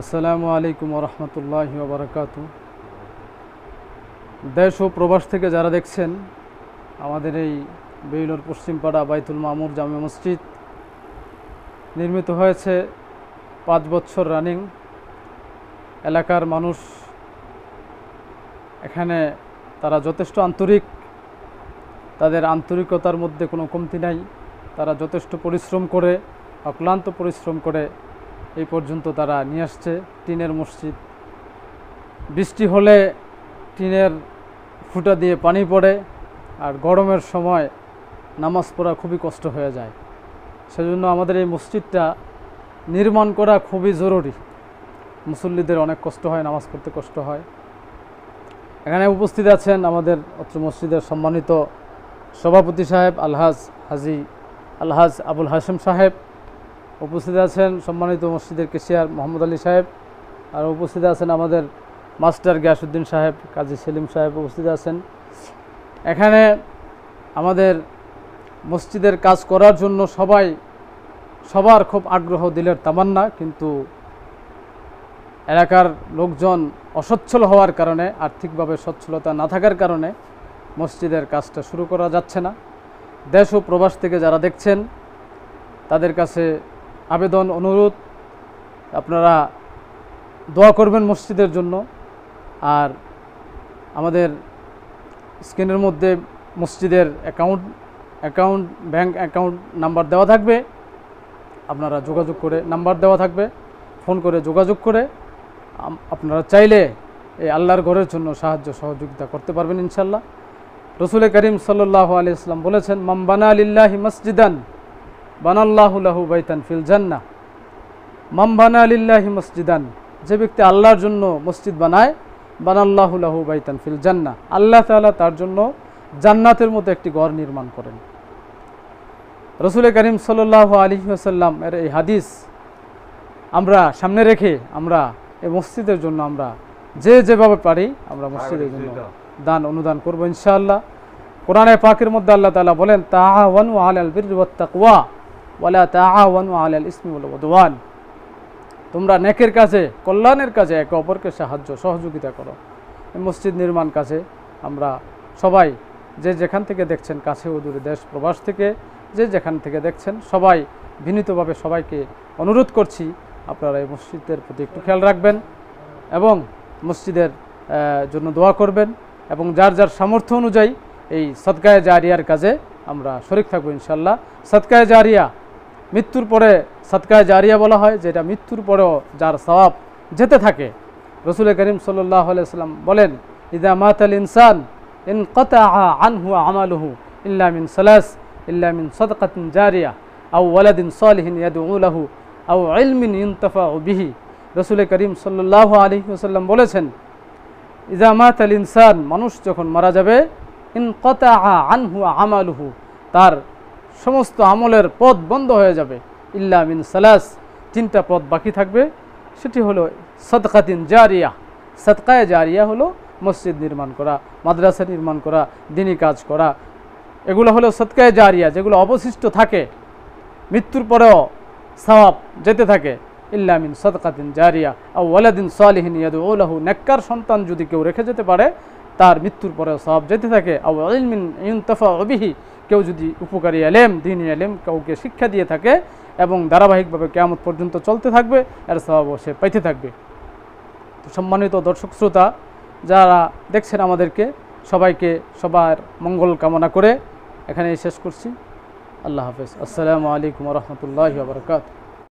আসসালামু আলাইকুম ওরহমতুল্লাহি ওবরাকাতু। দেশ ও প্রবাস থেকে যারা দেখছেন আমাদের এই বেইলুর পশ্চিমপাড়া বাইতুল মামুর জামে মসজিদ নির্মিত হয়েছে 5 বছর রানিং। এলাকার মানুষ এখানে তারা যথেষ্ট আন্তরিক, তাদের আন্তরিকতার মধ্যে কোনো কমতি নাই। তারা যথেষ্ট পরিশ্রম করে, অক্লান্ত পরিশ্রম করে এই পর্যন্ত তারা নিয়ে আসছে। টিনের মসজিদ, বৃষ্টি হলে টিনের ফুটা দিয়ে পানি পড়ে, আর গরমের সময় নামাজ পড়া খুবই কষ্ট হয়ে যায়। সেজন্য আমাদের এই মসজিদটা নির্মাণ করা খুবই জরুরি। মুসল্লিদের অনেক কষ্ট হয়, নামাজ পড়তে কষ্ট হয়। এখানে উপস্থিত আছেন আমাদের অত্র মসজিদের সম্মানিত সভাপতি সাহেব আলহাজ আবুল হাশেম সাহেব, উপস্থিত আছেন সম্মানিত মসজিদের কেশিয়ার মোহাম্মদ আলী সাহেব, আর উপস্থিত আছেন আমাদের মাস্টার গিয়াসউদ্দিন সাহেব, কাজী সেলিম সাহেব উপস্থিত আছেন। এখানে আমাদের মসজিদের কাজ করার জন্য সবার খুব আগ্রহ, দিলের তামান্না, কিন্তু এলাকার লোকজন অসচ্ছল হওয়ার কারণে, আর্থিকভাবে সচ্ছলতা না থাকার কারণে মসজিদের কাজটা শুরু করা যাচ্ছে না। দেশ ও প্রবাস থেকে যারা দেখছেন তাদের কাছে আবেদন, অনুরোধ, আপনারা দোয়া করবেন মসজিদের জন্য। আর আমাদের স্ক্রিনের মধ্যে মসজিদের ব্যাংক অ্যাকাউন্ট নাম্বার দেওয়া থাকবে, আপনারা যোগাযোগ করে, নাম্বার দেওয়া থাকবে, ফোন করে যোগাযোগ করে আপনারা চাইলে এই আল্লাহর ঘরের জন্য সাহায্য সহযোগিতা করতে পারবেন ইনশাল্লাহ। রসুল করিম সাল্লাল্লাহু আলাইহি ওয়াসাল্লাম বলেছেন, মান বানা লিল্লাহি মসজিদান বানাল্লাহু লাহু বাইতান ফিল জান্নাহ। মান বানা লিল্লাহি মসজিদান, যে ব্যক্তি আল্লাহর জন্য মসজিদ বানায়, বানাল্লাহু লাহু বাইতান ফিল জান্নাহ, আল্লাহ তাআলা তার জন্য জান্নাতের মতো একটি ঘর নির্মাণ করেন। রসুল করিম সাল্লাল্লাহু আলাইহি ওয়াসাল্লাম এর এই হাদিস আমরা সামনে রেখে আমরা এই মসজিদের জন্য আমরা যেভাবে পারি আমরা মসজিদের জন্য দান অনুদান করব ইনশাআল্লাহ। কোরআনে পাকের মধ্যে আল্লাহ তাআলা বলেন, তাআওয়ানু আলাল বিররি ওয়াত তাকওয়া ওয়ালা তাআওয়ানু আলাল ইসমি ওয়াল উদওয়ান। তোমরা নেকের কাজে, কল্যাণের কাজে একে অপরকে সাহায্য সহযোগিতা করো। এই মসজিদ নির্মাণ কাজে আমরা সবাই, যে যেখান থেকে দেখছেন, কাছে ও দূরে, দেশ প্রবাস থেকে যে যেখান থেকে দেখছেন, সবাই বিনীতভাবে সবাইকে অনুরোধ করছি আপনারা এই মসজিদের প্রতি একটু খেয়াল রাখবেন এবং মসজিদের জন্য দোয়া করবেন, এবং যার যার সামর্থ্য অনুযায়ী এই সদকায়ে জারিয়ার কাজে আমরা শরীক থাকবো ইনশাল্লাহ। সদকায়ে জারিয়া, মৃত্যুর পরে সদকায়ে জারিয়া বলা হয়, যেটা মৃত্যুর পরেও যার সওয়াব যেতে থাকে। রসুল করিম সাল্লাল্লাহু আলাইহি ওয়াসাল্লাম বলেন, ইযা মাতাল ইনসান ইনকাতা আনহু আমালুহু ইল্লা মিন সাদাকাতিন জারিয়া আও ওয়ালাদিন সালিহিন ইয়াদউ লাহু আও ইলমিন ইনতাফাউ বিহি। রসুল করিম সাল্লাল্লাহু আলাইহি ওয়াসাল্লাম বলেছেন, ইযা মাতাল ইনসান, মানুষ যখন মারা যাবে, ইনকাতা আনহু আমালুহু, তার সমস্ত আমলের পথ বন্ধ হয়ে যাবে, ইল্লা মিন সালাস, 3টা পথ বাকি থাকবে। সেটি হলো সাদকাতিন জারিয়া। সাদকায়ে জারিয়া হলো মসজিদ নির্মাণ করা, মাদ্রাসা নির্মাণ করা, দ্বীনি কাজ করা, এগুলো হলো সাদকায়ে জারিয়া, যেগুলো অবশিষ্ট থাকে, মৃত্যুর পরেও সওয়াব যেতে থাকে। ইল্লা মিন সাদকাতিন জারিয়া আও ওয়ালাদিন সালিহিন ইয়াদউ লাহু, নেককার সন্তান যদি কেউ রেখে যেতে পারে, তার মৃত্যুর পরেও সওয়াব যেতে থাকে। আও ইলমিন ইনতাফাউ বিহি, কেউ যদি উপকারী এলেম, দ্বীনি এলেম কাউকে শিক্ষা দিয়ে থাকে এবং ধারাবাহিকভাবে কিয়ামত পর্যন্ত চলতে থাকবে, এর সওয়াবও সে পাইতে থাকবে। তো সম্মানিত দর্শক শ্রোতা যারা দেখছেন আমাদেরকে, সবাইকে সবার মঙ্গল কামনা করে এখানে শেষ করছি। আল্লাহ হাফেজ। আসসালামু আলাইকুম ওয়া রাহমাতুল্লাহি ওয়া বারাকাতুহু।